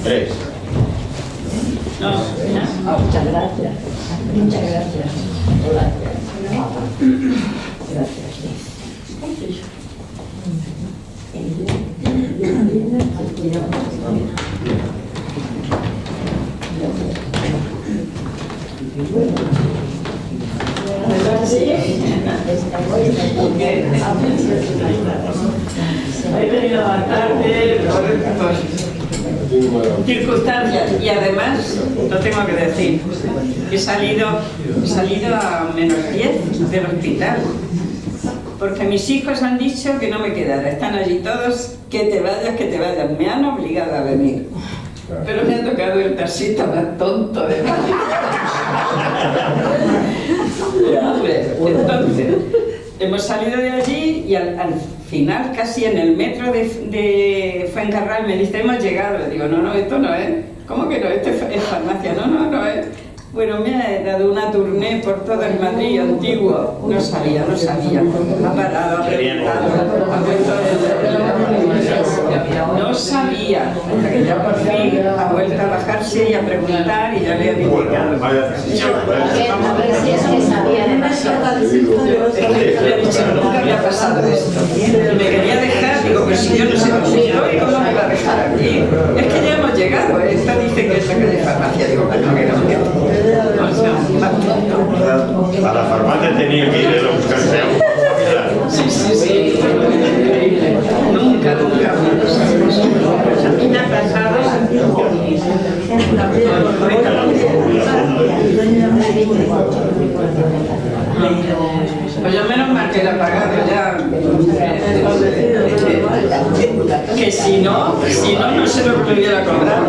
3. No, Muchas gracias. Muchas gracias. Hola. Gracias. he venido bastante por circunstancias y además, lo tengo que decir, he salido a -10 del hospital porque mis hijos han dicho que no me quedara, están allí todos, que te vayas, me han obligado a venir, pero me ha tocado el taxista más tonto de la vida. Entonces, hemos salido de allí y al final, casi en el metro de Fuencarral, me dice, hemos llegado. Digo, no, esto no es. ¿Cómo que no? Esto es farmacia. No es. Bueno, me ha dado una tournée por todo el Madrid antiguo. No sabía. Ha parado, ha preguntado, ha puesto no sabía. Hasta que ya por fin ha vuelto a bajarse y a preguntar y ya le he indicado. A ver si es que sabía demasiado. Le he dicho, nunca me ha pasado esto. Y me quería dejar, digo, pues si yo no sé dónde estoy, ¿cómo me va a dejar aquí? Es que ya hemos llegado, esta dice que es la calle farmacia, digo, pues no, que no. A la farmacia tenía que ir a buscarse agua. Sí. Nunca. A mí me ha pasado. Pues yo menos mal que era pagado ya. Que si no sé lo que me hubiera cobrado.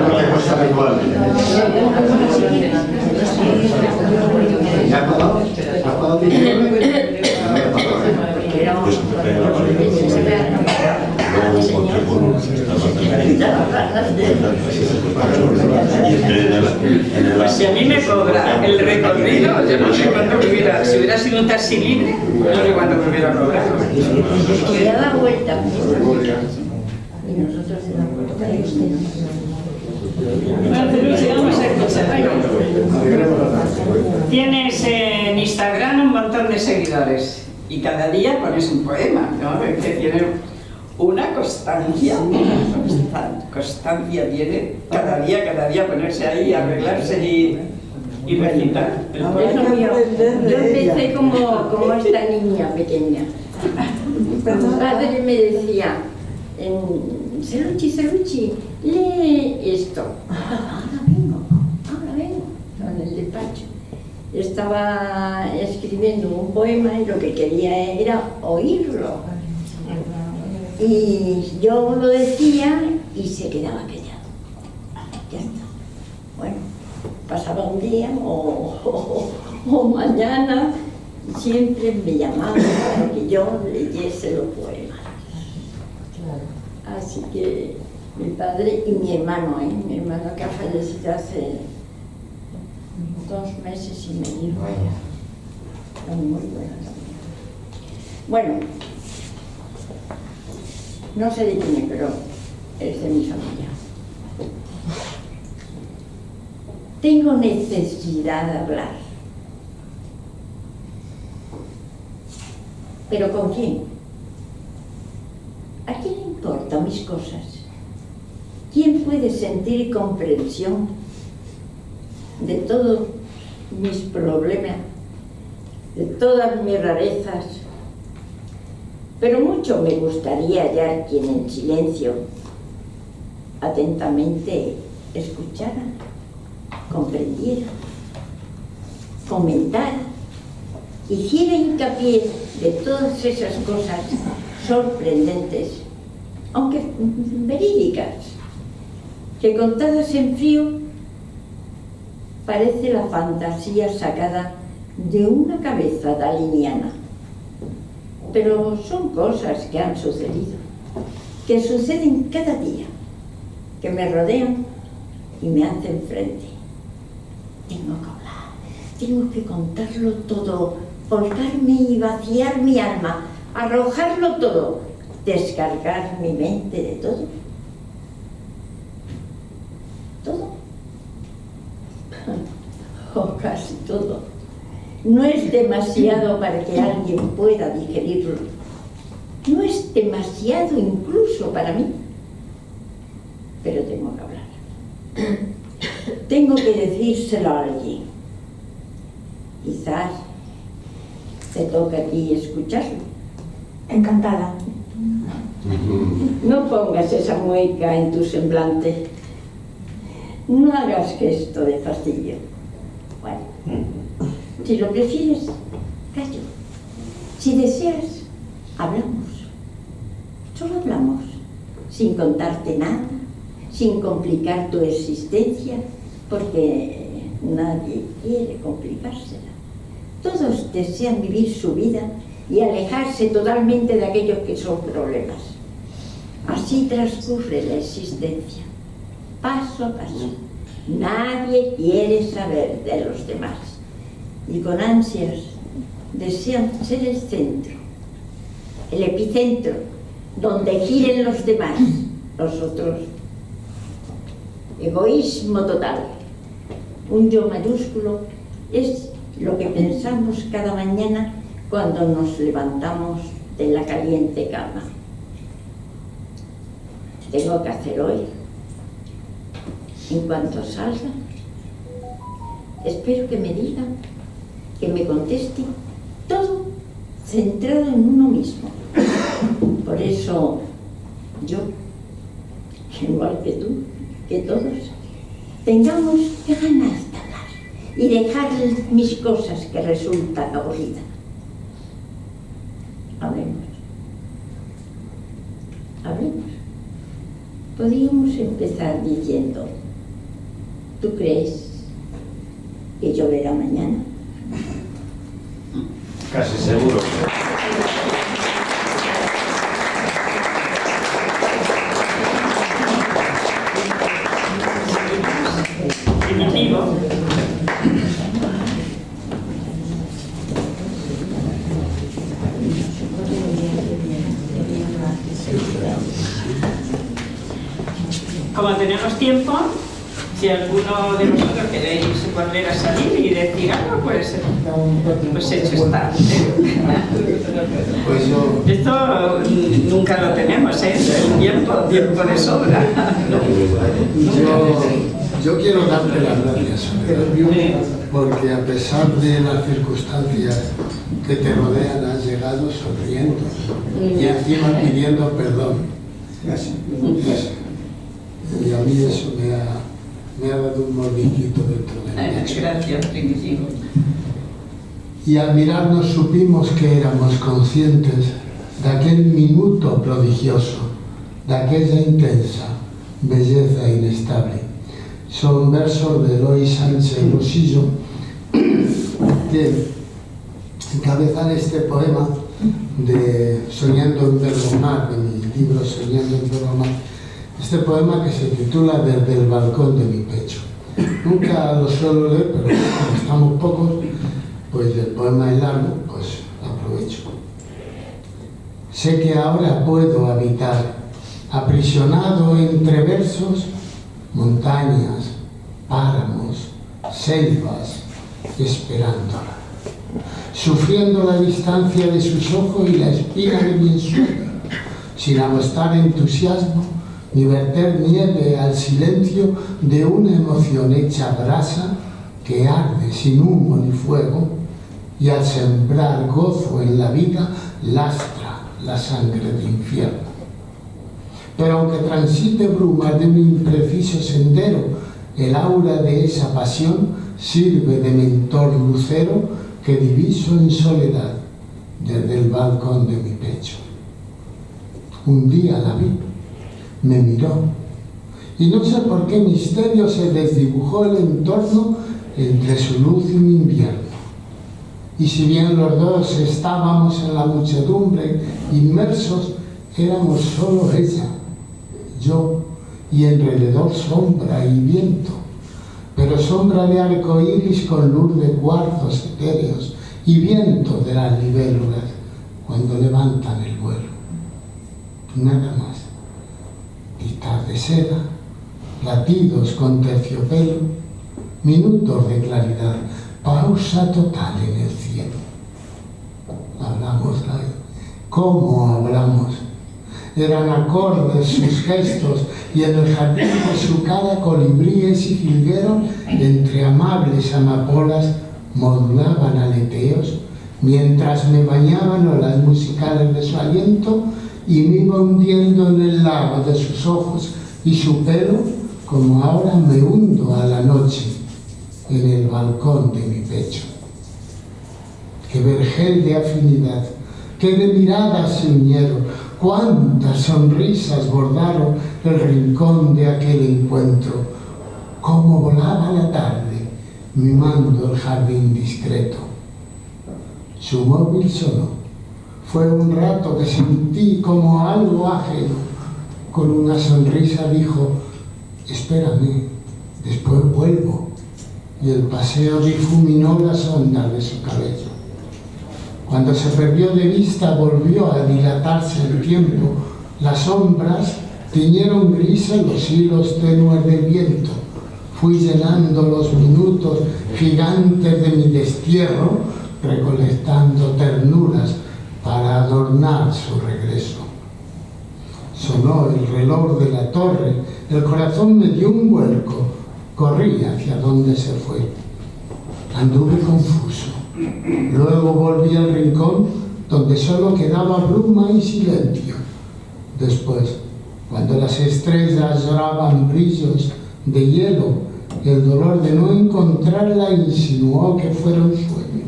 Pues si a mí me cobra el recorrido, yo no sé cuánto me hubiera, si hubiera sido un taxi libre, no sé cuánto me hubiera cobrado. Que ya da vuelta. Y nosotros se da vuelta y usted no. Bueno, Celuche, vamos a escuchar. Tienes en Instagram un montón de seguidores y cada día pones un poema, ¿no? Que tiene una constancia tiene cada día ponerse ahí, arreglarse y recitar. Yo empecé como esta niña pequeña. Mi padre me decía, Celuchi, lee esto. Ahora vengo, en el despacho. Estaba escribiendo un poema y lo que quería era oírlo. Y yo lo decía y se quedaba callado. Ya está. Bueno, pasaba un día o mañana, siempre me llamaban para que yo leyese los poemas. Así que mi padre y mi hermano que ha fallecido hace 2 meses y medio. Son muy buenas. Bueno, no sé de quién es, pero es de mi familia. Tengo necesidad de hablar. ¿Pero con quién? ¿A quién le importan mis cosas? ¿Quién puede sentir comprensión de todos mis problemas, de todas mis rarezas? Pero mucho me gustaría hallar quien en silencio atentamente escuchara, comprendiera, comentara, hiciera hincapié de todas esas cosas sorprendentes, aunque verídicas, que contadas en frío parece la fantasía sacada de una cabeza daliniana. Pero son cosas que han sucedido, que suceden cada día, que me rodean y me hacen frente. Tengo que hablar, tengo que contarlo todo, volcarme y vaciar mi alma, arrojarlo todo, descargar mi mente de todo. o casi todo, no es demasiado para que alguien pueda digerirlo. No es demasiado incluso para mí. Pero tengo que hablar. Tengo que decírselo a alguien. Quizás te toca a ti escucharlo. Encantada. No pongas esa mueca en tu semblante. No hagas gesto de fastidio. Bueno, si lo prefieres, callo. Si deseas, hablamos. Solo hablamos, sin contarte nada, sin complicar tu existencia, porque nadie quiere complicársela. Todos desean vivir su vida y alejarse totalmente de aquellos que son problemas. Así transcurre la existencia, paso a paso. Nadie quiere saber de los demás y con ansias desean ser el centro, el epicentro, donde giren los demás, los otros. Egoísmo total. Un yo mayúsculo es lo que pensamos cada mañana cuando nos levantamos de la caliente cama. Tengo que hacer hoy. En cuanto salga, espero que me diga, que me conteste, todo centrado en uno mismo. Por eso yo, igual que tú, que todos, tengamos ganas de hablar y dejar mis cosas que resultan aburridas. Hablemos. Hablemos. Podríamos empezar diciendo: ¿tú crees que lloverá mañana? Casi seguro. Definitivo. Como tenemos tiempo, si alguno de vosotros queréis volver a salir y decir algo, pues hecho está. Pues Esto nunca lo tenemos, ¿eh? El tiempo de sobra. yo quiero darte las gracias, porque a pesar de las circunstancias que te rodean, has llegado sonriendo y encima pidiendo perdón. Y a mí eso me ha dado un mordisquito dentro de mí. Gracias, Primitivo. Y al mirarnos supimos que éramos conscientes de aquel minuto prodigioso, de aquella intensa belleza inestable. Son versos de Eloy Sánchez Rosillo que encabezan este poema de Soñando en Vergomar, de mi libro Soñando en Vergomar. Este poema que se titula Desde el balcón de mi pecho. Nunca lo suelo leer, pero como estamos pocos, pues el poema es largo, pues aprovecho. Sé que ahora puedo habitar, aprisionado entre versos, montañas, páramos, selvas, esperándola, sufriendo la distancia de sus ojos y la espina de mi ensueño, sin amostrar entusiasmo ni verter nieve al silencio de una emoción hecha brasa que arde sin humo ni fuego y al sembrar gozo en la vida lastra la sangre del infierno. Pero aunque transite brumas de un impreciso sendero, el aura de esa pasión sirve de mentor lucero que diviso en soledad desde el balcón de mi pecho. Un día la vi, me miró, y no sé por qué misterio se desdibujó el entorno entre su luz y mi invierno. Y si bien los dos estábamos en la muchedumbre, inmersos, éramos solo ella, yo, y alrededor sombra y viento, pero sombra de arco iris con luz de cuarzos etéreos y viento de las libélulas cuando levantan el vuelo. Nada más. Guitarra de seda, latidos con terciopelo, minutos de claridad, pausa total en el cielo. Hablamos, ¿sabes? ¿Cómo hablamos? Eran acordes sus gestos y en el jardín de su cara colibríes y jilgueros entre amables amapolas modulaban aleteos mientras me bañaban olas musicales de su aliento y me iba hundiendo en el lago de sus ojos y su pelo como ahora me hundo a la noche en el balcón de mi pecho. Qué vergel de afinidad, qué de miradas se unieron, cuántas sonrisas bordaron el rincón de aquel encuentro, cómo volaba la tarde mimando el jardín discreto. Su móvil sonó. Fue un rato que sentí como algo ajeno. Con una sonrisa dijo: espérame, después vuelvo. Y el paseo difuminó las ondas de su cabello. Cuando se perdió de vista volvió a dilatarse el tiempo. Las sombras tiñeron grises los hilos tenues del viento. Fui llenando los minutos gigantes de mi destierro, recolectando ternuras para adornar su regreso. Sonó el reloj de la torre, el corazón me dio un vuelco, corrí hacia donde se fue. Anduve confuso. Luego volví al rincón donde solo quedaba bruma y silencio. Después, cuando las estrellas lloraban brillos de hielo, el dolor de no encontrarla insinuó que fuera un sueño.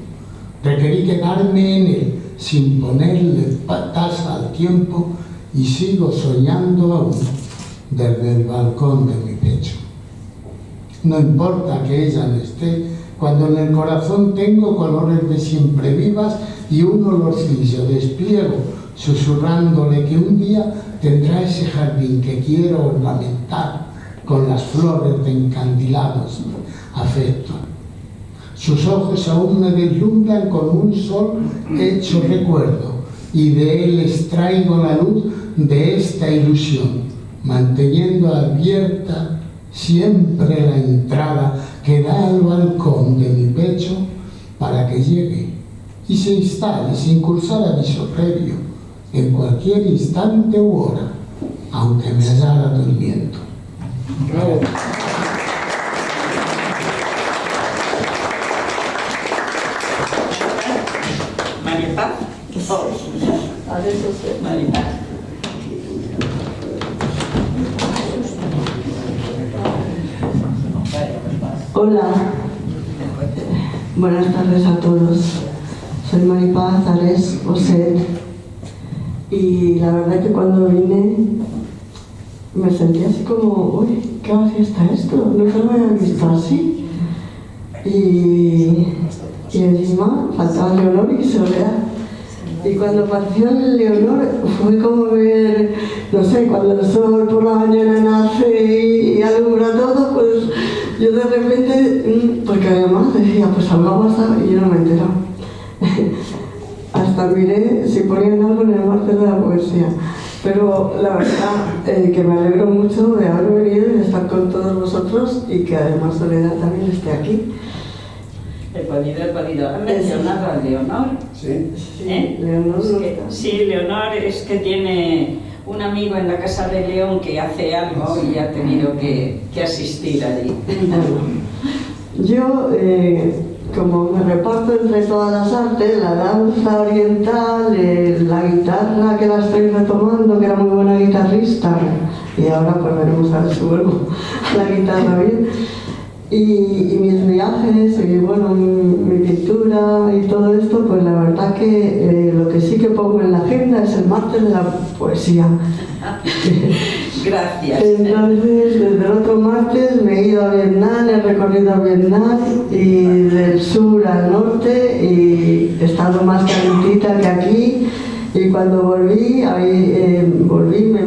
Requerí quedarme en él sin ponerle tasa al tiempo y sigo soñando aún desde el balcón de mi pecho. No importa que ella no esté, cuando en el corazón tengo colores de siempre vivas y un olorcillo despliego, susurrándole que un día tendrá ese jardín que quiero ornamentar con las flores de encandilados afecto. Sus ojos aún me deslumbran con un sol hecho recuerdo y de él extraigo la luz de esta ilusión, manteniendo abierta siempre la entrada que da al balcón de mi pecho para que llegue y se instale sin cursar aviso previo en cualquier instante u hora, aunque me hallara durmiendo. Bravo. María Paz. María Paz. Hola, buenas tardes a todos. Soy Maripaz Ares Oset y la verdad que cuando vine me sentí así como, uy, qué vacío está esto, nunca lo había visto así. Y encima faltaba Leonor y Soledad. Y cuando apareció el Leonor fue como ver, no sé, cuando el sol por la mañana nace y alumbra todo, pues yo de repente, porque además decía, pues algo ha pasado y yo no me he enterado. Hasta miré si ponían algo en el martes de la poesía. Pero la verdad que me alegro mucho de haber venido y de estar con todos vosotros y que además Soledad también esté aquí. He podido. ¿Han mencionado a Leonor? Sí. Leonor no está. Sí, Leonor es que tiene un amigo en la Casa de León que hace algo y ha tenido que asistir allí. Bueno, yo, como me reparto entre todas las artes, la danza oriental, la guitarra que la estoy retomando, que era muy buena guitarrista, y ahora pues veremos a ver si vuelvo a la guitarra bien. Y mis viajes, y bueno, mi pintura y todo esto, pues la verdad que lo que sí que pongo en la agenda es el martes de la poesía. Gracias. Entonces, desde el otro martes me he ido a Vietnam, he recorrido a Vietnam y del sur al norte y he estado más calentita que aquí. Y cuando volví,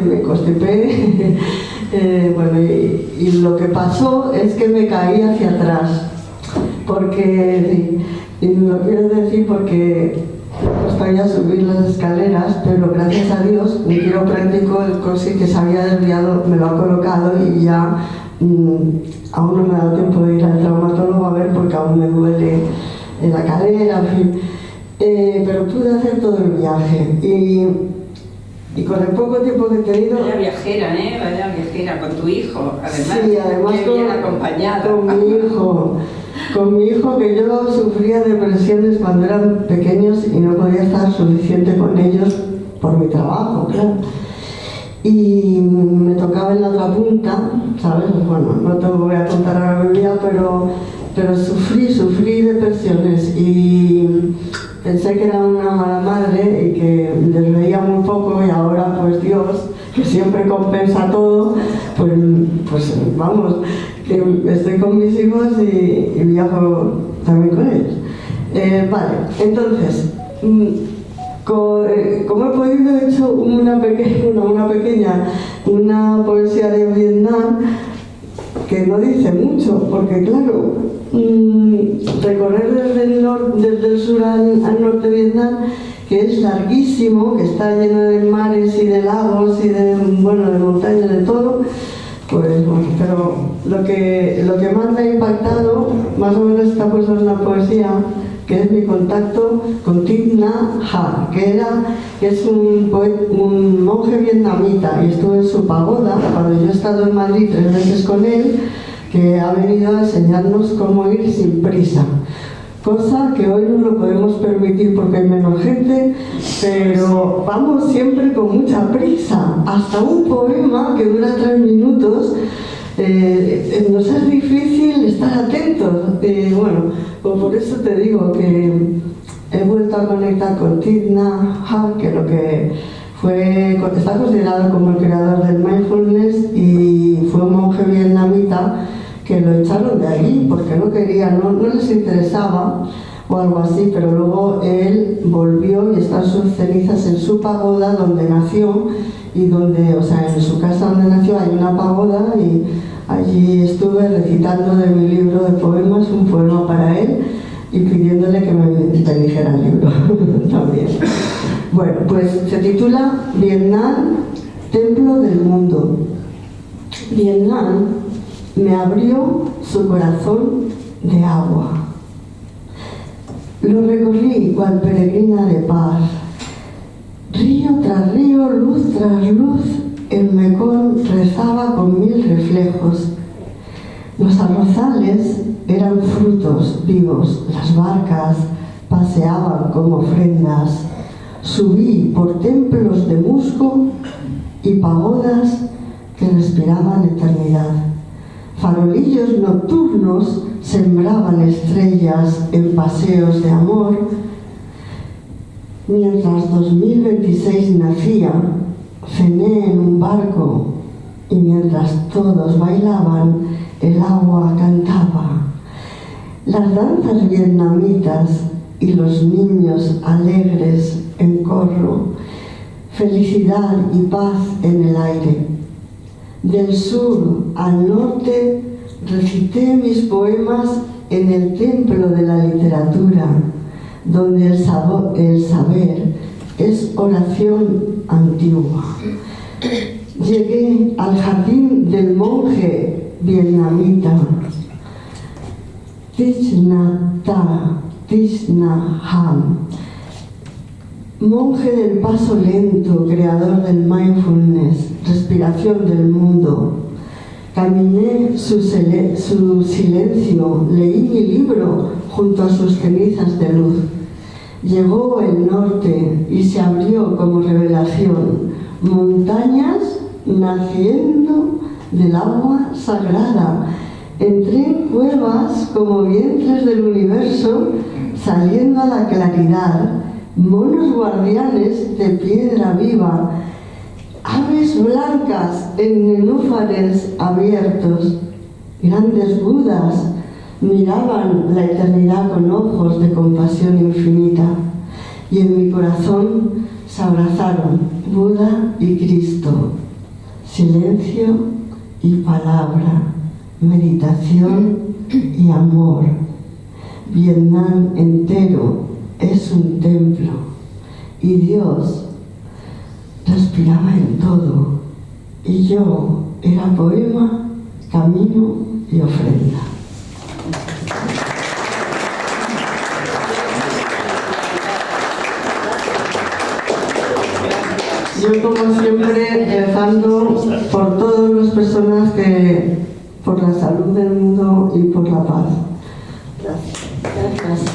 me constipé. Bueno, y lo que pasó es que me caí hacia atrás, porque, y lo quiero decir porque estoy a subir las escaleras, pero gracias a Dios mi quiropráctico, el cosi que se había desviado, me lo ha colocado y ya Aún no me ha dado tiempo de ir al traumatólogo a ver porque aún me duele en la cadera, en fin. Pero pude hacer todo el viaje y con el poco tiempo que he tenido... Vaya viajera, vaya viajera con tu hijo, además. Sí, además qué bien acompañada. Con mi hijo, que yo sufría depresiones cuando eran pequeños y no podía estar suficiente con ellos por mi trabajo, claro. Y me tocaba en la otra punta, ¿sabes? Bueno, no te voy a contar ahora mi vida, pero sufrí depresiones y pensé que era una mala madre y que les veía muy poco, y ahora pues Dios, que siempre compensa todo, pues vamos, que estoy con mis hijos y viajo también con ellos. Vale, entonces, como he podido, he hecho una poesía de Vietnam que no dice mucho, porque claro, recorrer desde el sur al norte de Vietnam, que es larguísimo, que está lleno de mares y de lagos y de montañas, de todo, pues bueno, pero lo que más me ha impactado, más o menos está puesto en la poesía, que es mi contacto con Thich Nhat Hanh, que es un monje vietnamita, y estuve en su pagoda cuando yo he estado en Madrid 3 veces con él, que ha venido a enseñarnos cómo ir sin prisa, cosa que hoy no lo podemos permitir porque hay menos gente, pero vamos siempre con mucha prisa. Hasta un poema que dura 3 minutos nos es difícil estar atentos. Bueno, pues por eso te digo que he vuelto a conectar con Thich Nhat Hanh, que está considerado como el creador del mindfulness, y fue un monje vietnamita que lo echaron de allí porque no quería, no les interesaba o algo así, pero luego él volvió y están sus cenizas en su pagoda donde nació, y en su casa donde nació hay una pagoda, y allí estuve recitando de mi libro de poemas un poema para él y pidiéndole que me dijera el libro también. Bueno, pues se titula Vietnam, Templo del Mundo. Vietnam me abrió su corazón de agua. Lo recorrí cual peregrina de paz. Río tras río, luz tras luz, el Mekong rezaba con 1000 reflejos. Los arrozales eran frutos vivos, las barcas paseaban como ofrendas. Subí por templos de musgo y pagodas que respiraban eternidad. Farolillos nocturnos sembraban estrellas en paseos de amor. Mientras 2026 nacía, cené en un barco, y mientras todos bailaban, el agua cantaba. Las danzas vietnamitas y los niños alegres en corro, felicidad y paz en el aire. Del sur al norte recité mis poemas en el templo de la literatura, donde el saber es oración antigua. Llegué al jardín del monje vietnamita Thich Nhat Hanh, monje del paso lento, creador del mindfulness, respiración del mundo. Caminé su silencio, leí mi libro junto a sus cenizas de luz. Llegó el norte y se abrió como revelación, montañas naciendo del agua sagrada. Entré en cuevas como vientres del universo, saliendo a la claridad, monos guardianes de piedra viva, aves blancas en nenúfares abiertos, grandes budas miraban la eternidad con ojos de compasión infinita, y en mi corazón se abrazaron Buda y Cristo, silencio y palabra, meditación y amor. Vietnam entero es un templo, y Dios respiraba en todo, y yo era poema camino y ofrenda. Yo, como siempre, rezando por todas las personas por la salud del mundo y por la paz. Gracias. Gracias.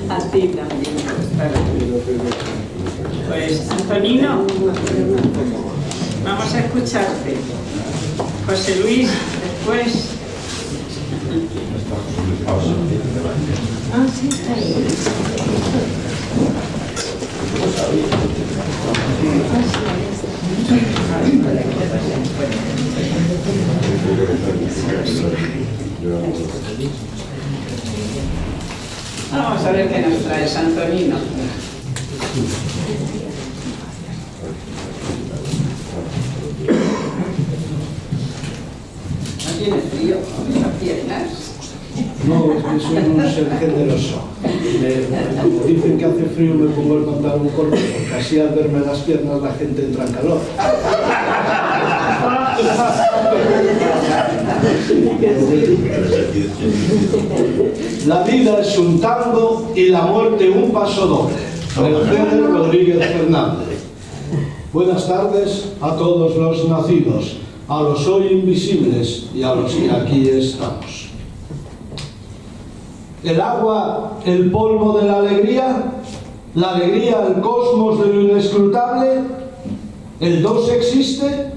A ti también. Pues, Antonino, vamos a escucharte. José Luis, después. Ah, sí, está ahí. Vamos a ver qué nos traes, Antonino. ¿No tienes frío con las piernas? No, es que soy un ser generoso. Como dicen que hace frío, me pongo el pantalón corto, porque así al verme las piernas la gente entra en calor. La vida es un tango y la muerte un paso doble. Mercedes Rodríguez Fernández. Buenas tardes a todos los nacidos, a los hoy invisibles y a los que aquí estamos. El agua, el polvo de la alegría, el cosmos de lo inescrutable, el dos existe,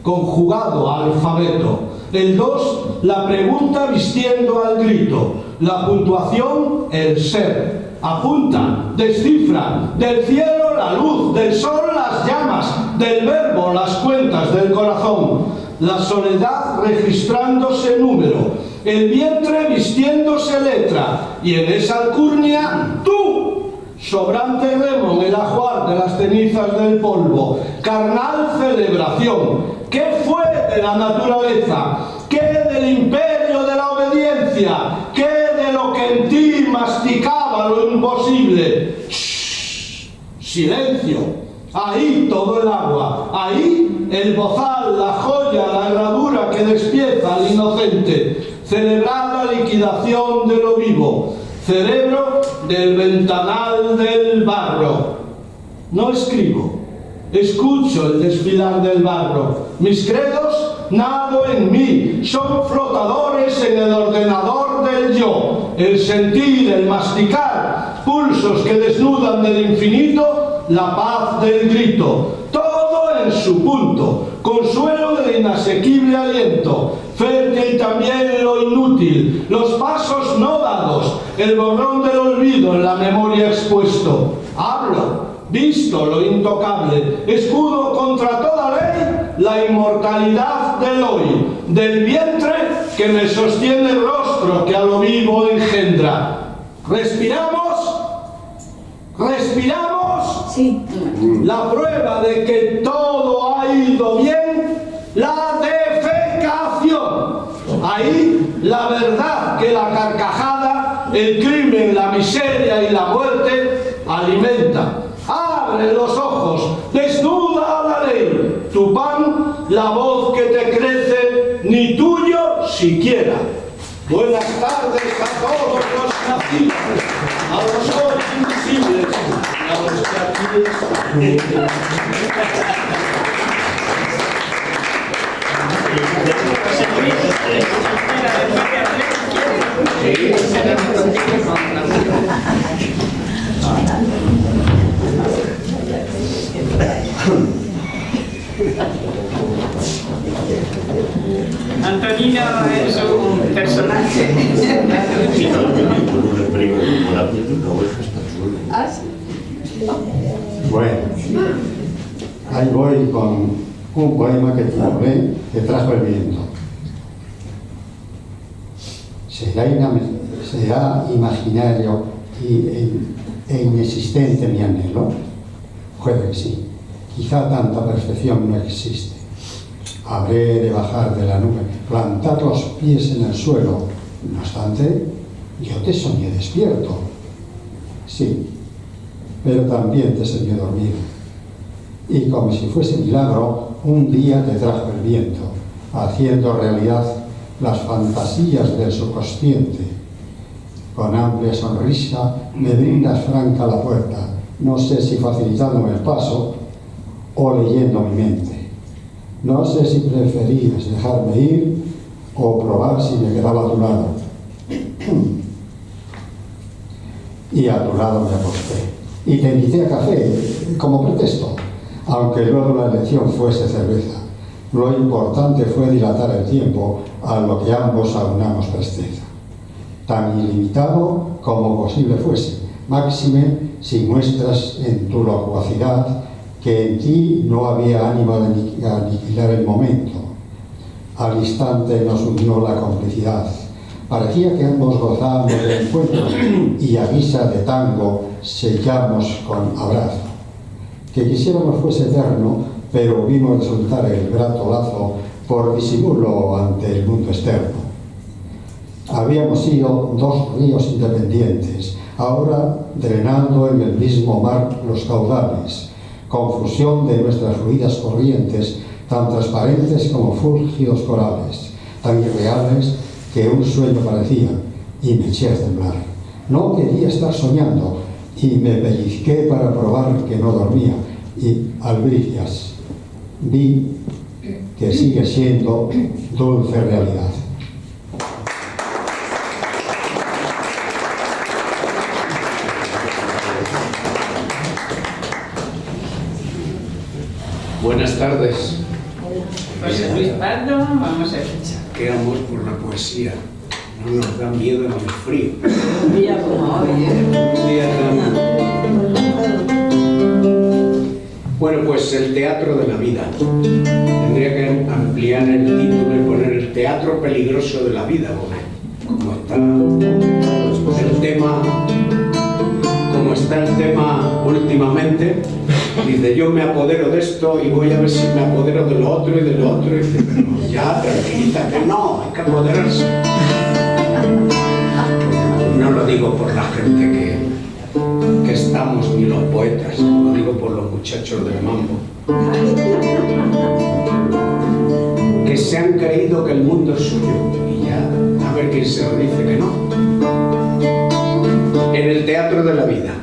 conjugado alfabeto. El dos, la pregunta vistiendo al grito. La puntuación, el ser. Apunta, descifra, del cielo la luz, del sol las llamas, del verbo las cuentas del corazón. La soledad registrándose número, el vientre vistiéndose letra, y en esa alcurnia, tú, sobrante remo en el ajuar de las cenizas del polvo, carnal celebración. ¿Qué fue de la naturaleza? ¿Qué del imperio de la obediencia? ¿Qué de lo que en ti masticaba lo imposible? ¡Shh! Silencio. Ahí todo el agua, ahí el bozal, la joya, la herradura que despieza al inocente. Celebrada liquidación de lo vivo, cerebro del ventanal del barro. No escribo, escucho el desfilar del barro. Mis credos nado en mí, son flotadores en el ordenador del yo. El sentir, el masticar, pulsos que desnudan del infinito, la paz del grito. Todo en su punto, consuelo del inasequible aliento. Fértil también lo inútil, los pasos no dados, el borrón del olvido en la memoria expuesto. Hablo, visto lo intocable, escudo contra toda ley, la inmortalidad del hoy, del vientre que me sostiene el rostro que a lo vivo engendra. ¿Respiramos? ¿Respiramos? Sí. La prueba de que todo ha ido bien, la defecación. Ahí la verdad que la carcajada, el crimen, la miseria y la muerte alimenta. Abre los ojos, desnuda a la ley, tu pan, la voz que te crece, ni tuyo siquiera. Buenas tardes a todos los nacidos, a los hoy invisibles, a los que aquí están. Antonino es un personaje. Bueno, ahí voy con un poema que titulé Te trajo el viento. ¿Será imaginario e inexistente mi anhelo? Puede que sí. Quizá tanta perfección no existe. Habré de bajar de la nube, plantar los pies en el suelo. No obstante, yo te soñé despierto. Sí, pero también te soñé dormido. Y como si fuese milagro, un día te trajo el viento, haciendo realidad las fantasías del subconsciente. Con amplia sonrisa me brindas franca la puerta, no sé si facilitándome el paso o leyendo mi mente. No sé si preferías dejarme ir o probar si me quedaba a tu lado. Y a tu lado me acosté. Y te invité a café como pretexto, aunque luego la elección fuese cerveza. Lo importante fue dilatar el tiempo a lo que ambos aunamos presteza. Tan ilimitado como posible fuese, máxime si muestras en tu locuacidad que en ti no había ánimo de aniquilar el momento. Al instante nos unió la complicidad. Parecía que ambos gozábamos del encuentro y a guisa de tango sellamos con abrazo. Que quisiéramos fuese eterno, pero vimos resultar el grato lazo por disimulo ante el mundo externo. Habíamos sido dos ríos independientes, ahora drenando en el mismo mar los caudales, confusión de nuestras fluidas corrientes, tan transparentes como fúlgidos corales, tan irreales que un sueño parecía, y me eché a temblar. No quería estar soñando, y me pellizqué para probar que no dormía, y albricias vi que sigue siendo dulce realidad. Buenas tardes. José Luis Pardo, vamos a escuchar. Qué amor por la poesía. No nos da miedo en el frío. Un día como hoy, Un día tan... Bueno, pues el teatro de la vida. Tendría que ampliar el título y poner el teatro peligroso de la vida, como está el tema últimamente. Dice, yo me apodero de esto y voy a ver si me apodero de lo otro y de lo otro. Y dice, pero ya, tranquilízate, no, hay que apoderarse. No lo digo por la gente que estamos, ni los poetas, lo digo por los muchachos del mambo, que se han creído que el mundo es suyo, y ya, a ver quién se lo dice que no. En el teatro de la vida.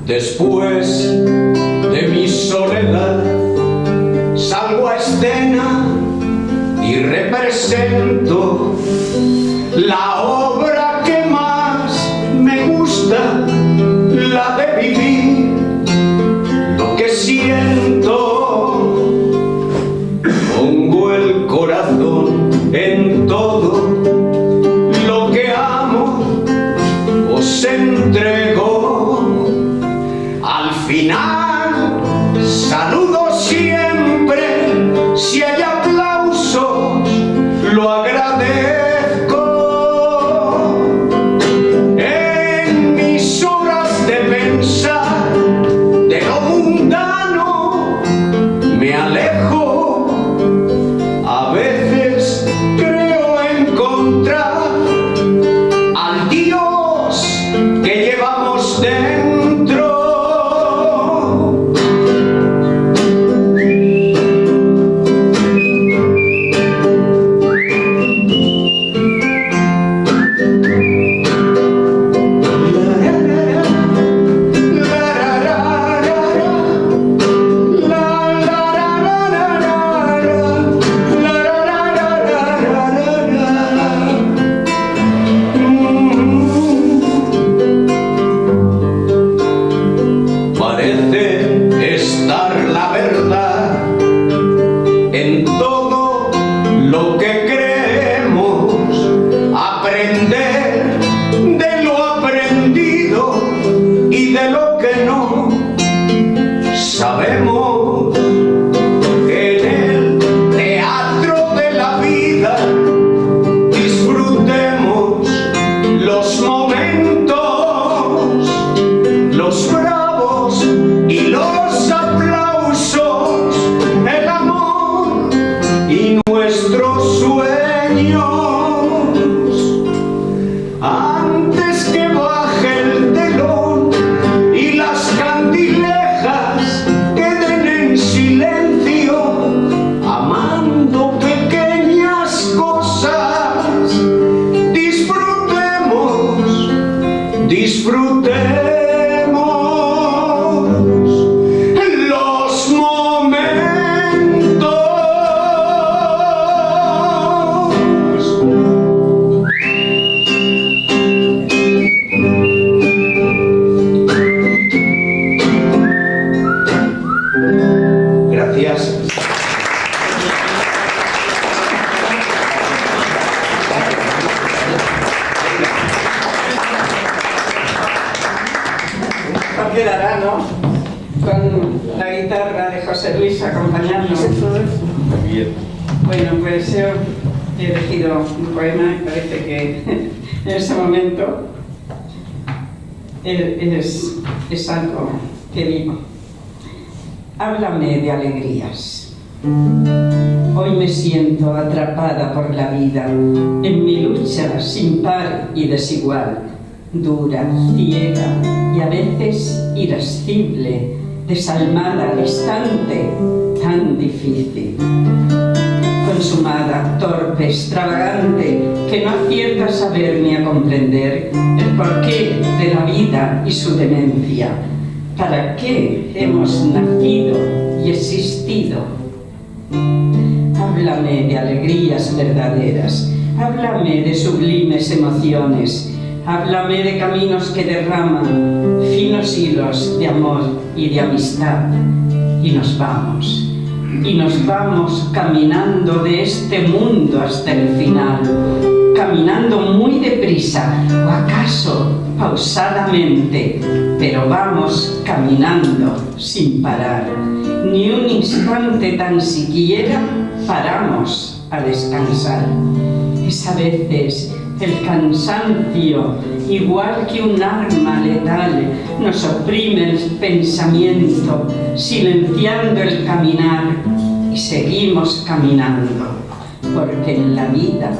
Después de mi soledad salgo a escena y represento la obra que más me gusta, la de vivir lo que siento. Pongo el corazón en todo lo que amo, os entrego. Al final, saludo siempre, si hay aplausos, lo agradezco. En mis horas de pensar de lo mundano, me alejo. A veces creo encontrar al Dios que llevamos dentro. quedará, ¿no? Con la guitarra de José Luis acompañándonos. Bueno, pues yo he elegido un poema y parece que en ese momento es algo que vivo. Háblame de alegrías. Hoy me siento atrapada por la vida en mi lucha sin par y desigual, dura, ciega y a veces irascible, desalmada, distante, tan difícil. Consumada, torpe, extravagante, que no acierta a saber ni a comprender el porqué de la vida y su demencia. ¿Para qué hemos nacido y existido? Háblame de alegrías verdaderas, háblame de sublimes emociones, háblame de caminos que derraman finos hilos de amor y de amistad. Y nos vamos caminando de este mundo hasta el final, caminando muy deprisa, o acaso pausadamente, pero vamos caminando sin parar. Ni un instante tan siquiera paramos a descansar. Es a veces el cansancio, igual que un arma letal, nos oprime el pensamiento, silenciando el caminar, y seguimos caminando, porque en la vida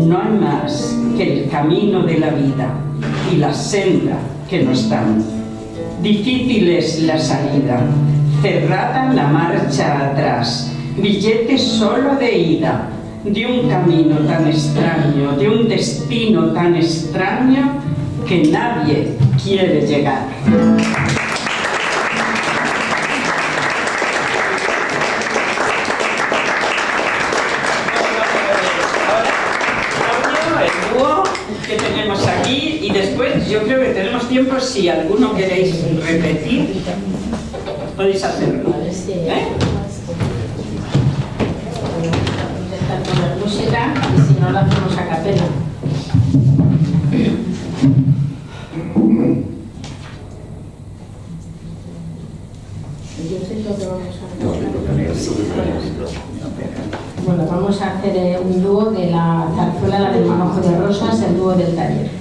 no hay más que el camino de la vida y la senda que nos dan. Difícil es la salida, cerrada la marcha atrás, billete solo de ida, de un camino tan extraño, de un destino tan extraño que nadie quiere llegar. El dúo que tenemos aquí, y después yo creo que tenemos tiempo, si alguno queréis repetir, podéis hacerlo. ¿Eh? Poner música y si no la hacemos a capela. Bueno, vamos a hacer un dúo de la zarzuela, la del Manojo de Rosas, el dúo del taller.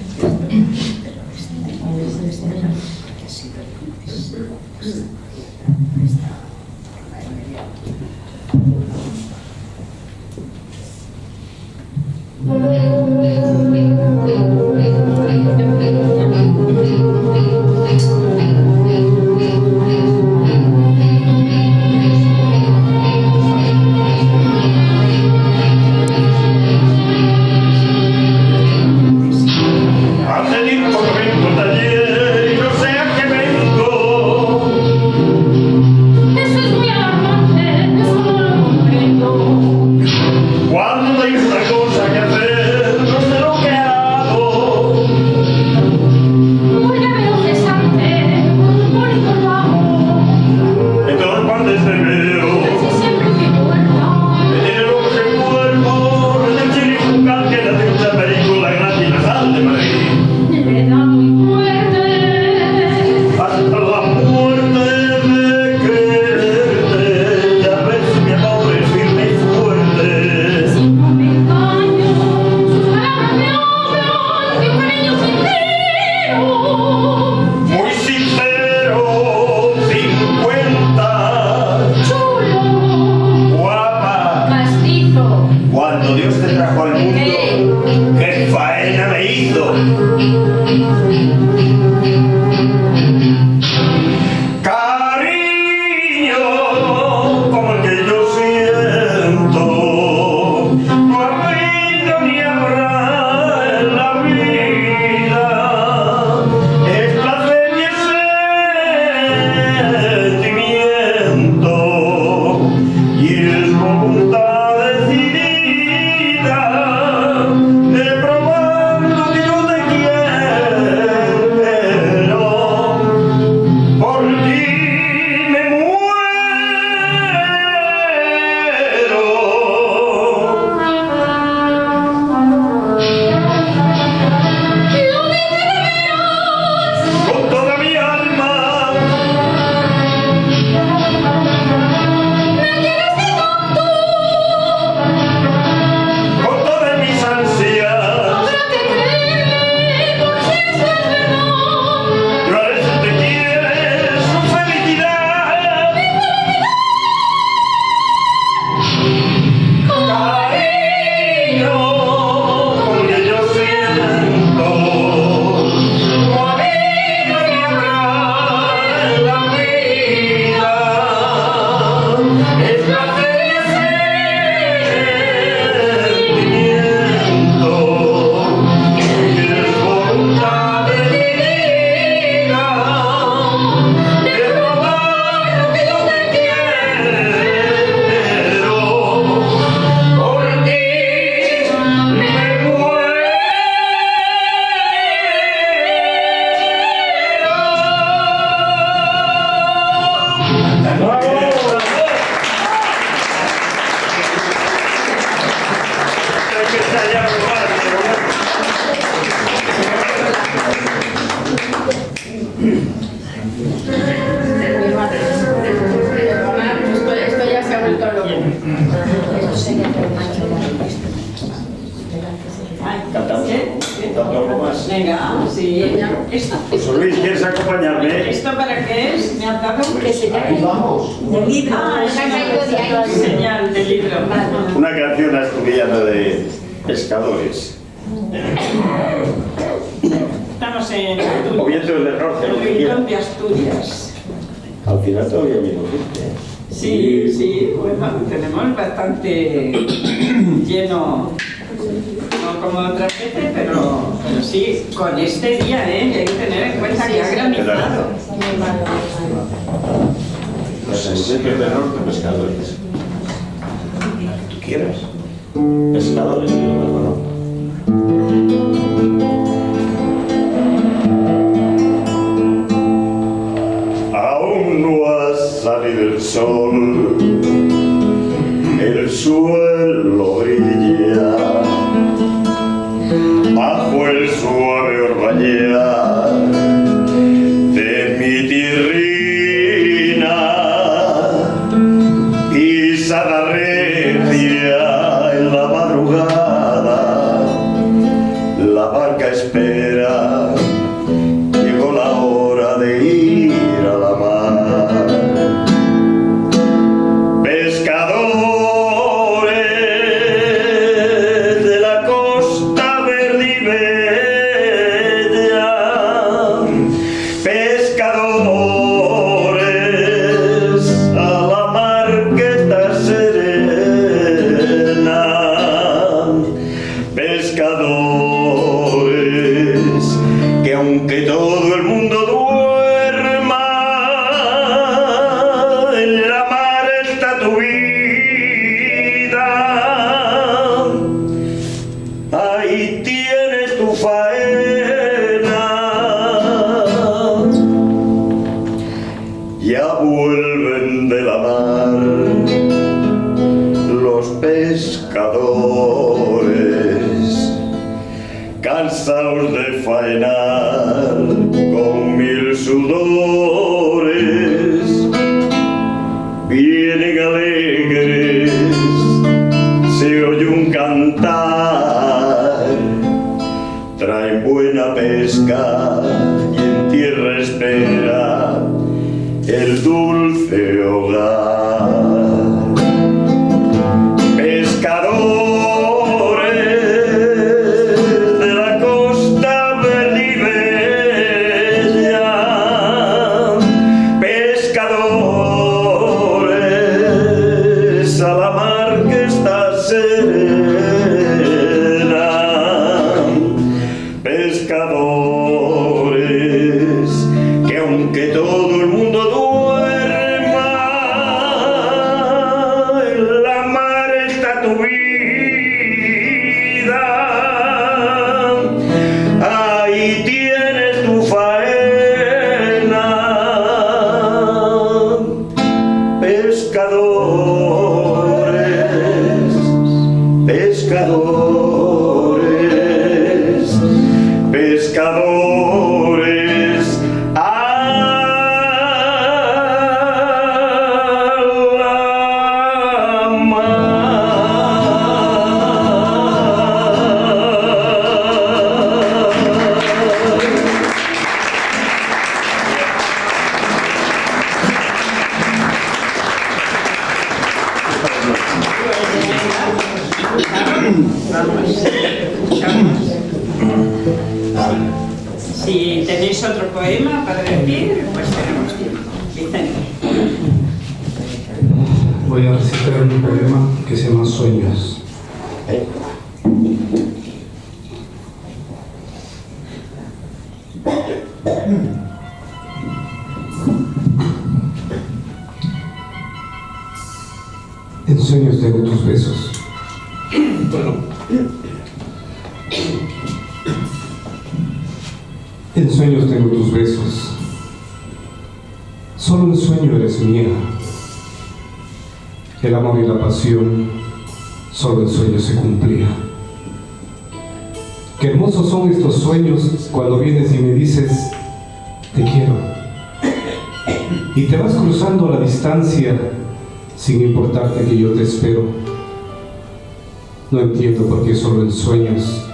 que se haya robado. Esto ya se ha vuelto loco. ¿Cantamos? ¿Cantamos más? Venga, sí. Esto, José Luis, ¿quieres acompañarme? ¿Esto para qué es? ¿Me has dado? Que se llama del libro. Ah, es una señal del libro. Una canción asturiana de pescadores. Estamos en O viento del norte, el lo que rincón quieras. de Asturias. Al final todavía vino gente. Sí, sí, bueno, tenemos bastante lleno, no como otras veces, pero sí, con este día, que hay que tener en cuenta que ha granizado. Los municipios del norte, pescadores. Tú quieras. Pescadores, digo, ¿no? Aún no ha salido el sol, el suelo brilla bajo el suave orvallar de mi tierrina, pisada recia en la madrugada, la barca espera, llegó la hora de ir a la mar. Pescadores de la costa verde y bella, pescadores a la marqueta serena, pescadores que aunque todo el mundo duerma, en la mar está tu vida. Ahí tienes tu faena. Ya vuelven de la mar los pescadores, cansados de faenar con mil sudores, vienen alegres, se oye un cantar, traen buena pesca y en tierra espera el dulce hogar. Pescadores de la costa verde y bella, pescadores a la mar que está serena, pescadores que aunque todo el mundo duerma, en la mar está tu vida. Ahí tienes tu faena. Pescadores, pescadores, pescadores a la Si tenéis otro poema para decir, pues tenemos tiempo. Vicente. Voy a recitar un poema que se llama Sueños. En sueños tengo tus besos. En sueños tengo tus besos. Solo en sueño eres mía. El amor y la pasión solo en sueño se cumplía. Qué hermosos son estos sueños cuando vienes y me dices, te quiero. Y te vas cruzando a la distancia sin importarte que yo te espero. No entiendo por qué solo en sueños.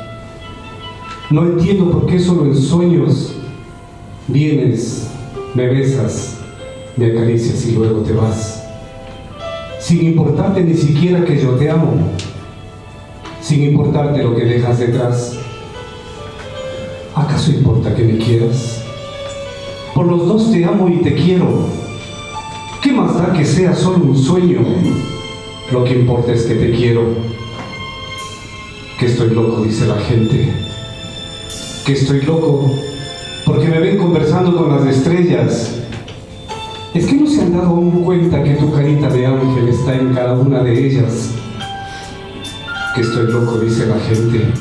No entiendo por qué solo en sueños vienes, me besas, me acaricias y luego te vas. Sin importarte ni siquiera que yo te amo. Sin importarte lo que dejas detrás. ¿Acaso importa que me quieras? Por los dos te amo y te quiero. ¿Qué más da que sea solo un sueño? Lo que importa es que te quiero. Que estoy loco, dice la gente. Que estoy loco porque me ven conversando con las estrellas. Es que no se han dado aún cuenta que tu carita de ángel está en cada una de ellas. Que estoy loco, dice la gente.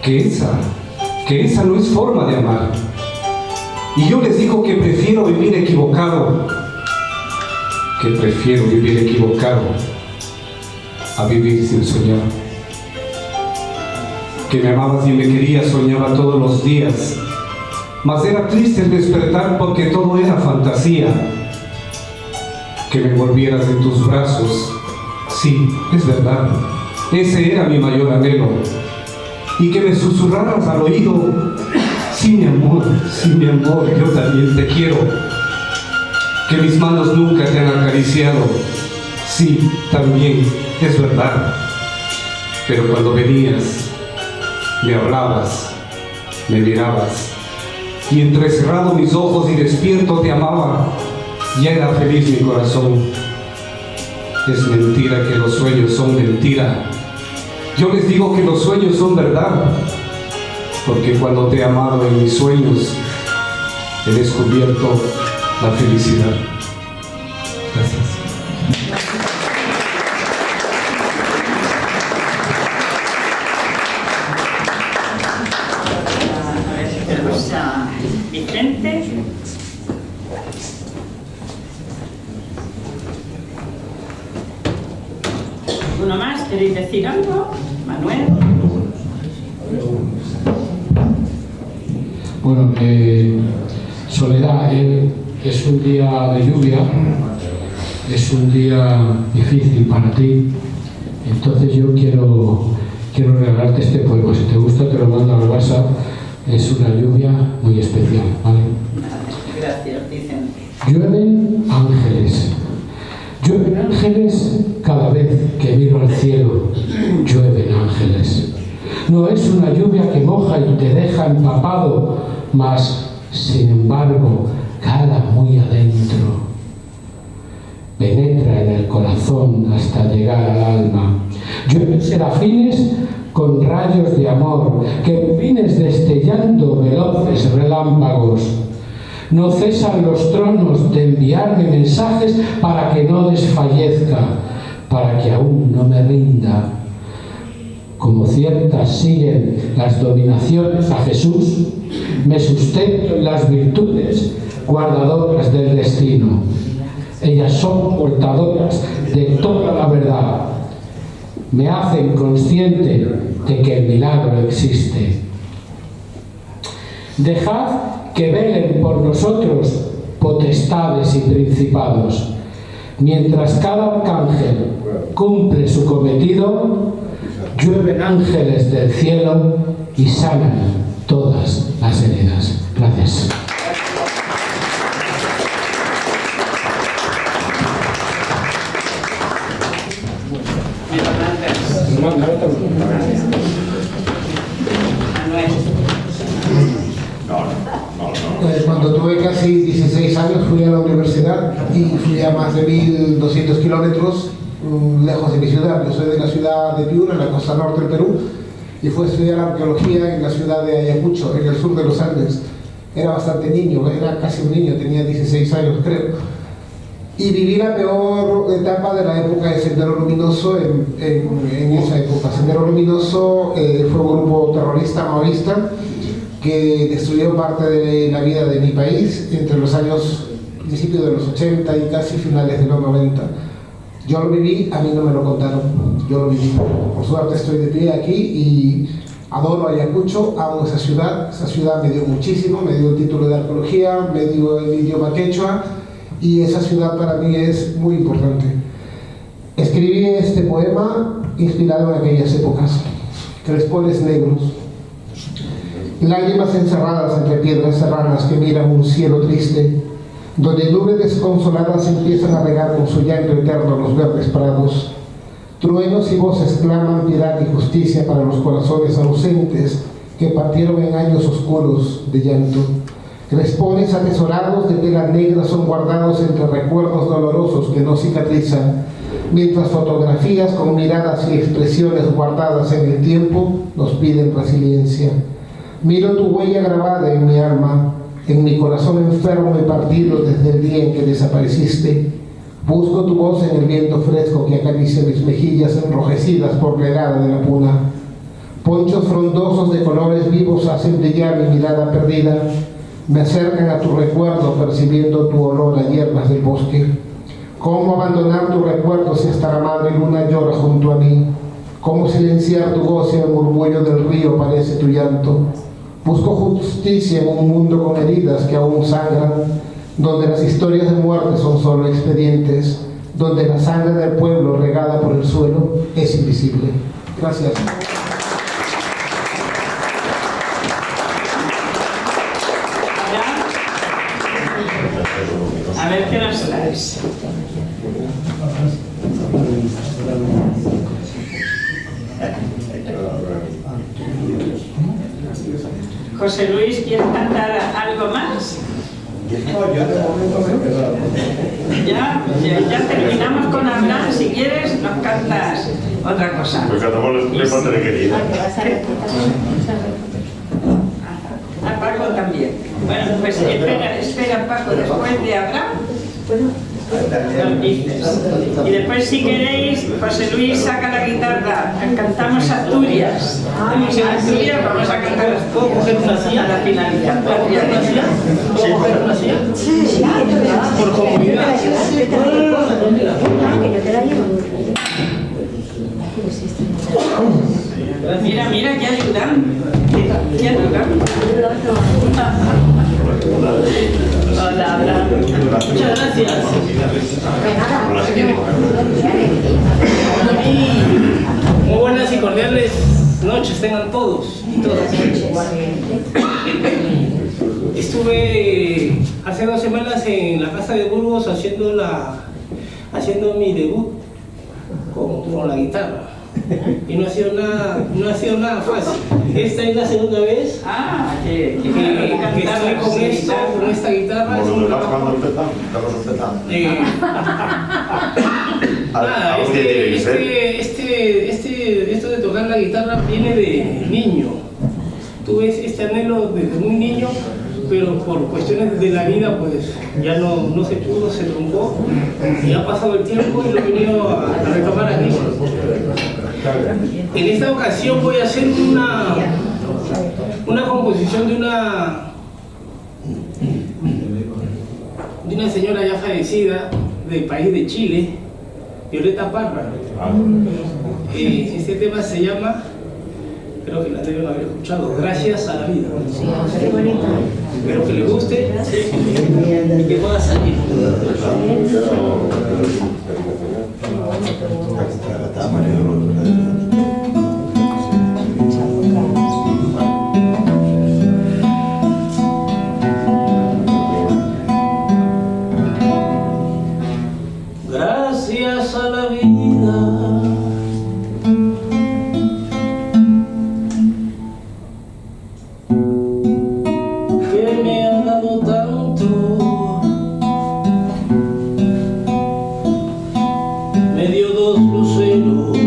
Que esa no es forma de amar. Y yo les digo que prefiero vivir equivocado. Que prefiero vivir equivocado a vivir sin soñar. Que me amabas y me querías, soñaba todos los días. Mas era triste el despertar porque todo era fantasía. Que me envolvieras en tus brazos. Sí, es verdad. Ese era mi mayor anhelo. Y que me susurraras al oído, sí mi amor, yo también te quiero. Que mis manos nunca te han acariciado, sí, también, es verdad. Pero cuando venías, me hablabas, me mirabas, y entrecerrado mis ojos y despierto te amaba, ya era feliz mi corazón. Es mentira que los sueños son mentira. Yo les digo que los sueños son verdad, porque cuando te he amado en mis sueños, he descubierto la felicidad. Gracias. A ver si tenemos a Vicente. ¿Uno más? ¿Queréis decir algo? Manuel. Bueno, Soledad, es un día de lluvia, es un día difícil para ti, entonces yo quiero regalarte este poema. Si te gusta te lo mando al WhatsApp, es una lluvia muy especial, ¿vale? Gracias, Vicente. Llueven ángeles. Llueven ángeles cada vez que miro al cielo. Llueven ángeles. No es una lluvia que moja y te deja empapado, mas, sin embargo, cala muy adentro. Penetra en el corazón hasta llegar al alma. Llueven serafines con rayos de amor, querubines destellando veloces relámpagos. No cesan los tronos de enviarme mensajes para que no desfallezca, para que aún no me rinda. Como ciertas siguen las dominaciones a Jesús, me sustento en las virtudes guardadoras del destino. Ellas son portadoras de toda la verdad. Me hacen consciente de que el milagro existe. Dejad que velen por nosotros potestades y principados. Mientras cada arcángel cumple su cometido, llueven ángeles del cielo y sanan todas las heridas. Gracias. Cuando tuve casi 16 años fui a la universidad y fui a más de 1.200 kilómetros lejos de mi ciudad. Yo soy de la ciudad de Piura, en la costa norte del Perú, y fui a estudiar arqueología en la ciudad de Ayacucho, en el sur de los Andes. Era bastante niño, era casi un niño, tenía 16 años creo. Y viví la peor etapa de la época de Sendero Luminoso en esa época. Sendero Luminoso fue un grupo terrorista maoísta que destruyó parte de la vida de mi país entre los años principios de los 80 y casi finales de los 90. Yo lo viví, a mí no me lo contaron, yo lo viví. Por suerte estoy de pie aquí y Adoro Ayacucho, amo esa ciudad me dio muchísimo, me dio el título de arqueología, me dio el idioma quechua y esa ciudad para mí es muy importante. Escribí este poema inspirado en aquellas épocas, crespones negros, lágrimas encerradas entre piedras serranas que miran un cielo triste, donde nubes desconsoladas empiezan a regar con su llanto eterno los verdes prados. Truenos y voces claman piedad y justicia para los corazones ausentes que partieron en años oscuros de llanto. Crespones atesorados de tela negra son guardados entre recuerdos dolorosos que no cicatrizan, mientras fotografías con miradas y expresiones guardadas en el tiempo nos piden resiliencia. Miro tu huella grabada en mi alma, en mi corazón enfermo y partido desde el día en que desapareciste. Busco tu voz en el viento fresco que acaricia mis mejillas enrojecidas por la helada de la puna. Ponchos frondosos de colores vivos hacen brillar mi mirada perdida. Me acercan a tu recuerdo percibiendo tu olor a hierbas del bosque. ¿Cómo abandonar tu recuerdo si hasta la madre luna llora junto a mí? ¿Cómo silenciar tu voz si el murmullo del río parece tu llanto? Busco justicia en un mundo con heridas que aún sangran, donde las historias de muerte son solo expedientes, donde la sangre del pueblo regada por el suelo es invisible. Gracias. A ver qué nos traes. José Luis, ¿quieres cantar algo más? Ya terminamos con hablar. Si quieres, nos cantas otra cosa. Pues cantamos el padre querido. A Paco también. Bueno, pues espera Paco, después de Abraham. Nos dices. Y después, si queréis, José Luis saca la guitarra, cantamos Asturias. Estamos en Asturias, vamos a cantar a la finalizar. Por comunidad. Mira, que ayudan. Que ayudan. Hola. Muchas gracias. Muy buenas y cordiales noches tengan todos y todas. Estuve hace 2 semanas en la Casa de Burgos haciendo mi debut con la guitarra. Y no ha sido nada fácil. Esta es la segunda vez que estoy con esta guitarra. Esto de tocar la guitarra viene de niño. Tuve este anhelo desde muy niño, pero por cuestiones de la vida pues ya no se pudo, se truncó y ha pasado el tiempo y lo he venido a retomar aquí. En esta ocasión voy a hacer una composición de una señora ya fallecida del país de Chile, Violeta Parra. Este tema se llama, creo que la deben haber escuchado, Gracias a la vida. Qué bonito. Espero que les guste y que pueda salir. Gracias a la vida que me ha dado tanto, me dio 2 luceros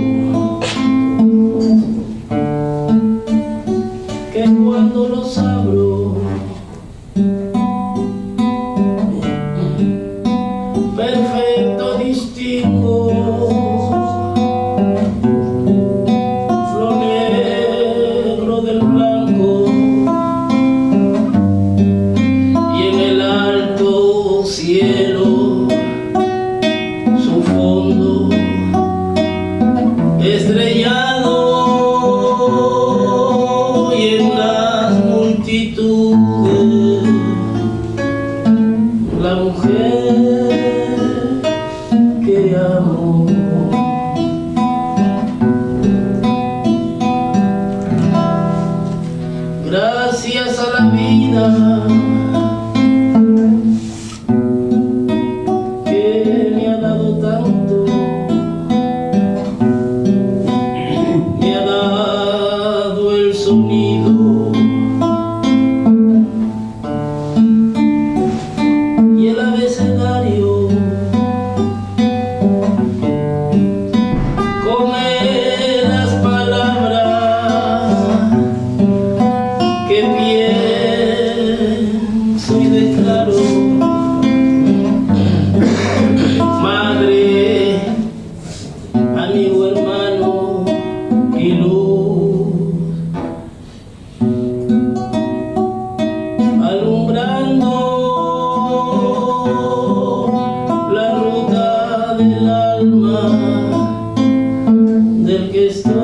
te estoy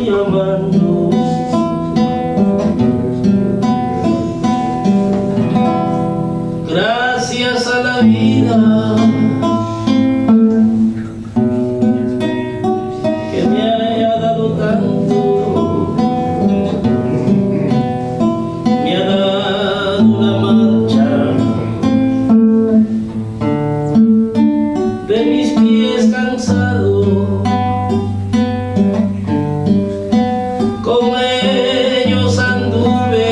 amando. Gracias a la vida que me haya dado tanto, me ha dado la marcha de mis pies cansados, con ellos anduve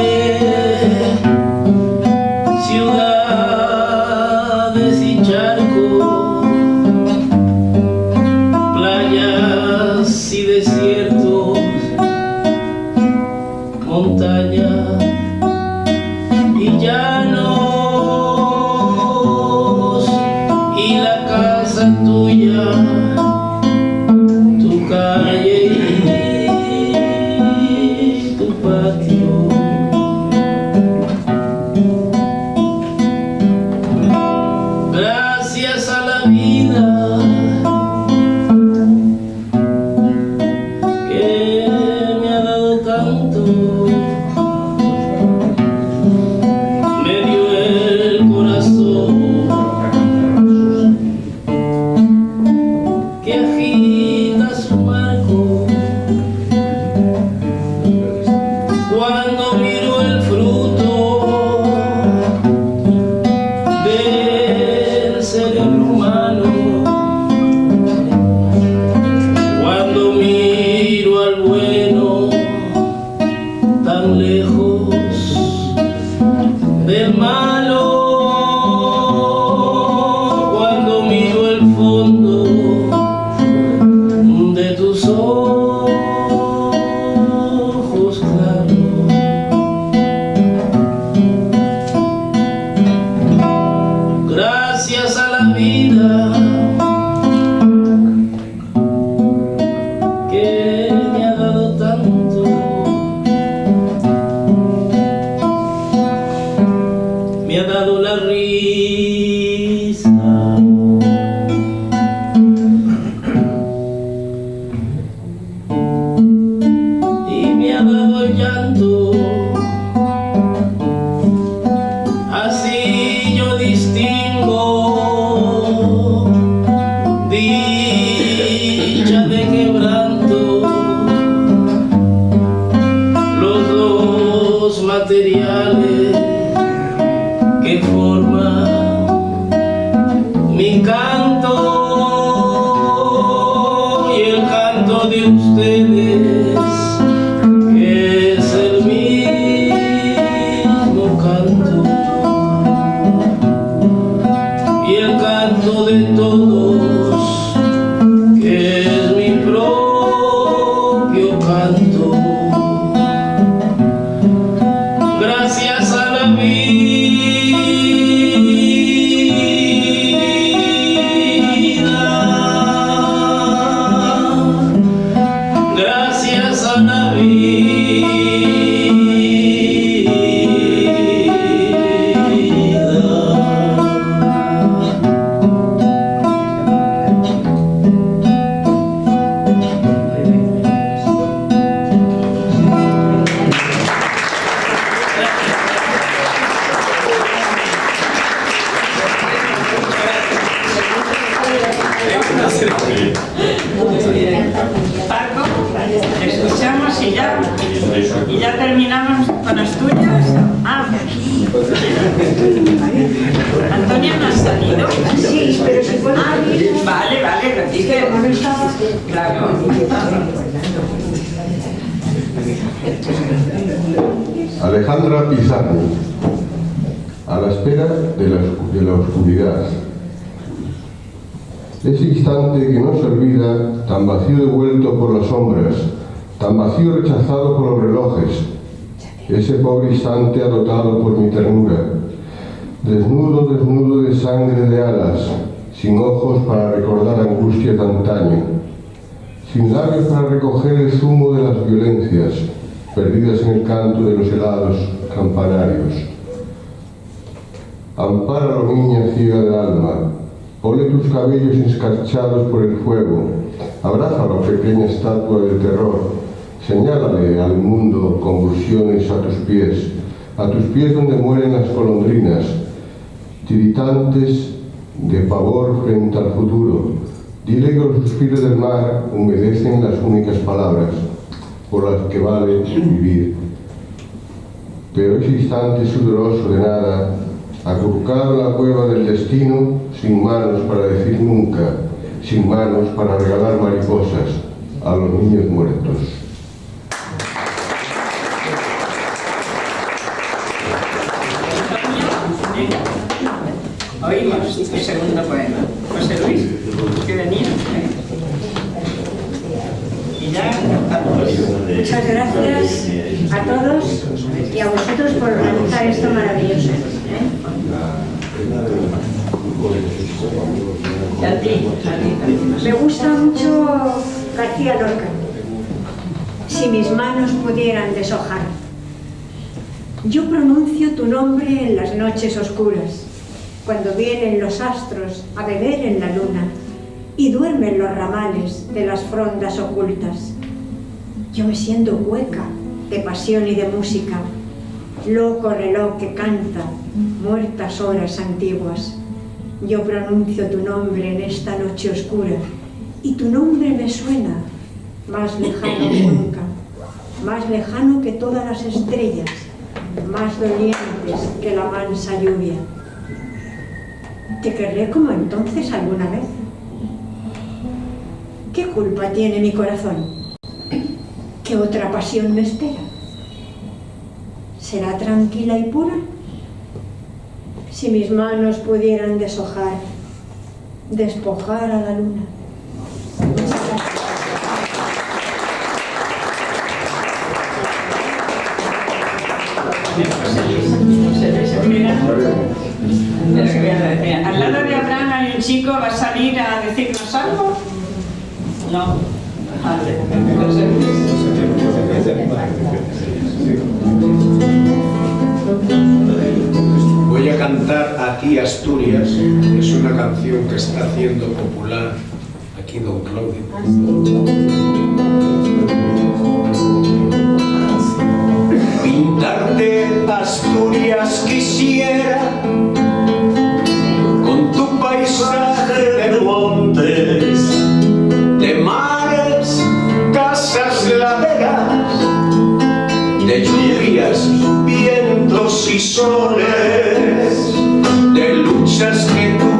ciudades y charcos, playas y desiertos, montañas y llanos, y la casa tuya, tu calle y tu patio. Gracias a la vida que me ha dado tanto, me dio el corazón que agita su marco. Cuando miro el fruto del cerebro humano, cuando miro al bueno tan lejos del malo, cuando miro el fondo de tus ojos claros, gracias a la vida que me ha dado tanto, me ha dado la risa y me ha dado el llanto. Así yo distingo dicha de quebranto, los dos materiales que forman mi canto y el canto de ustedes, que es el mismo canto, y el canto de todos, que es mi propio canto. Gracias a la vida, gracias a la Paco, escuchamos y ya terminamos con Asturias. Antonia no ha salido. Sí, pero si puedo salir. Vale, repite. Claro. Alejandra Pizarro, a la espera de la oscuridad. Ese instante que no se olvida, tan vacío devuelto por las sombras, tan vacío rechazado por los relojes. Ese pobre instante adotado por mi ternura, desnudo de sangre de alas, sin ojos para recordar angustia de antaño, sin labios para recoger el zumo de las violencias, perdidas en el canto de los helados campanarios. Ampáralo, niña ciega del alma, Ole tus cabellos escarchados por el fuego, abrázalo, pequeña estatua del terror, señálale al mundo convulsiones a tus pies donde mueren las golondrinas, tiritantes de pavor frente al futuro. Dile que los suspiros del mar humedecen las únicas palabras por las que vale vivir. Pero ese instante sudoroso de nada, acurrucado en la cueva del destino, sin manos para decir nunca, sin manos para regalar mariposas a los niños muertos. Oímos el segundo poema. José Luis, que venía. Y ya a todos. Muchas gracias a todos y a vosotros por organizar esto maravilloso. Y a ti también. Me gusta mucho García Lorca. Si mis manos pudieran deshojar. Yo pronuncio tu nombre en las noches oscuras, cuando vienen los astros a beber en la luna y duermen los ramales de las frondas ocultas. Yo me siento hueca de pasión y de música, loco reloj que canta muertas horas antiguas. Yo pronuncio tu nombre en esta noche oscura y tu nombre me suena más lejano que nunca, más lejano que todas las estrellas, más dolientes que la mansa lluvia. Te querré como entonces alguna vez. ¿Qué culpa tiene mi corazón? ¿Qué otra pasión me espera? ¿Será tranquila y pura? Si mis manos pudieran deshojar, despojar a la luna. Muchas gracias. Al lado de Abraham hay un chico, ¿va a salir a decirnos algo? No. Vale. Voy a cantar Aquí Asturias, que es una canción que está haciendo popular aquí don Claudio. Pintarte Asturias quisiera, con tu paisaje de montes, de mares, casas, laderas, de lluvias, vientos y soles, de luchas que tú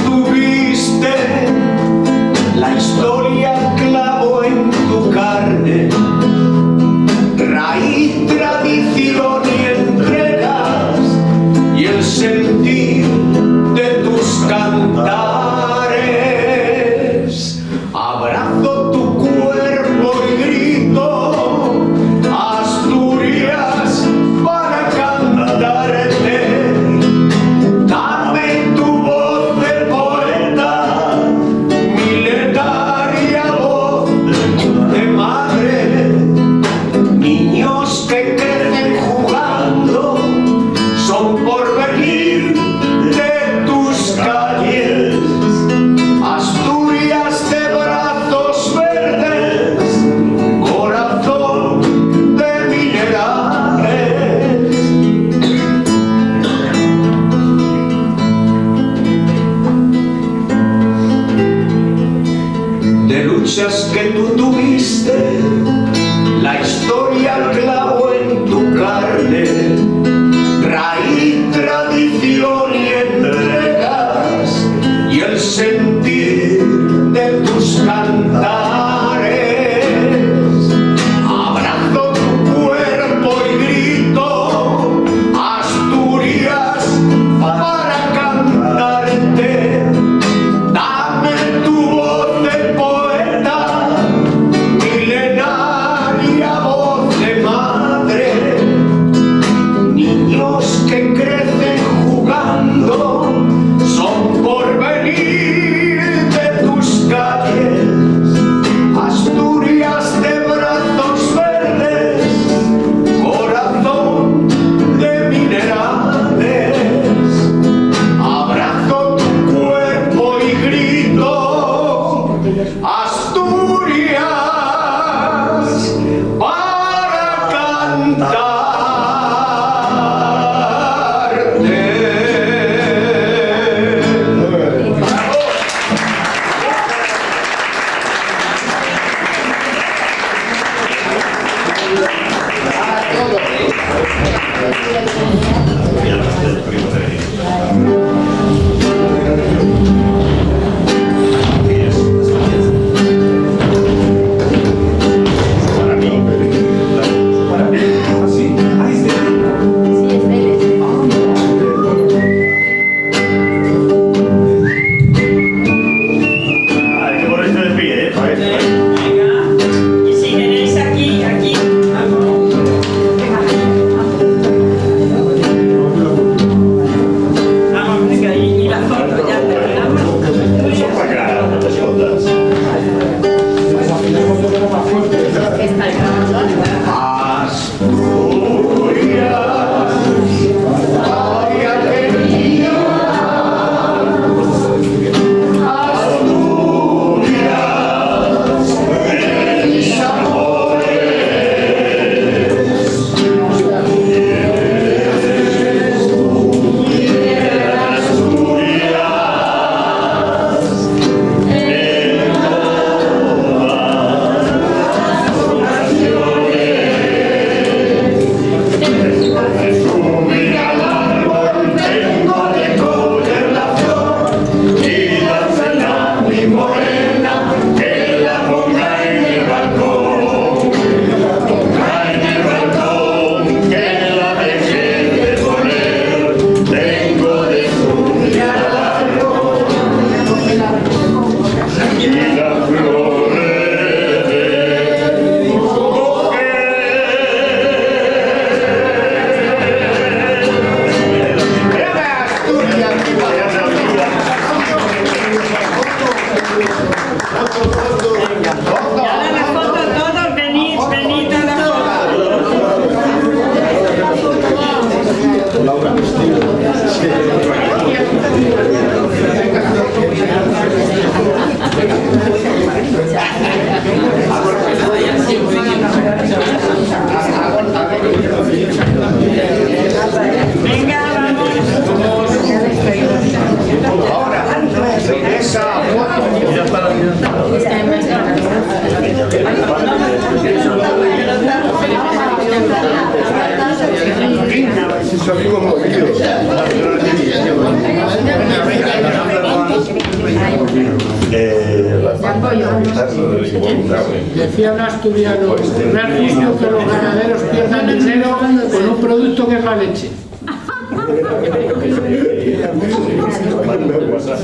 tuviste, la historia clavo en tu carne, raíz, tradición y entregas, y el sentir de tus cantares. Abrazo tu cuerpo y grito, Asturias, para cantarte. Dame tu voz de poeta, milenaria voz de madre. Niños que crecen jugando son por venir de tus calles. Asturias de brazos verdes, corazón de minerales. De luchas que tú tuviste, la historia clavo en tu carne, raíz, tradición y entregas, y el sentir de tus cantares. Abrazo tu cuerpo y grito, Asturias, para cantarte. Dame tu voz de poeta, milenaria voz de madre. Niños que crecen jugando son por venir de tus calles. Asturias, para cantarte. Decía un asturiano, no es justo que los ganaderos pierdan dinero con un producto que es la leche.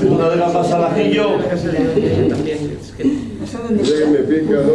Una de las más al ajillo. Me pica, ¿no?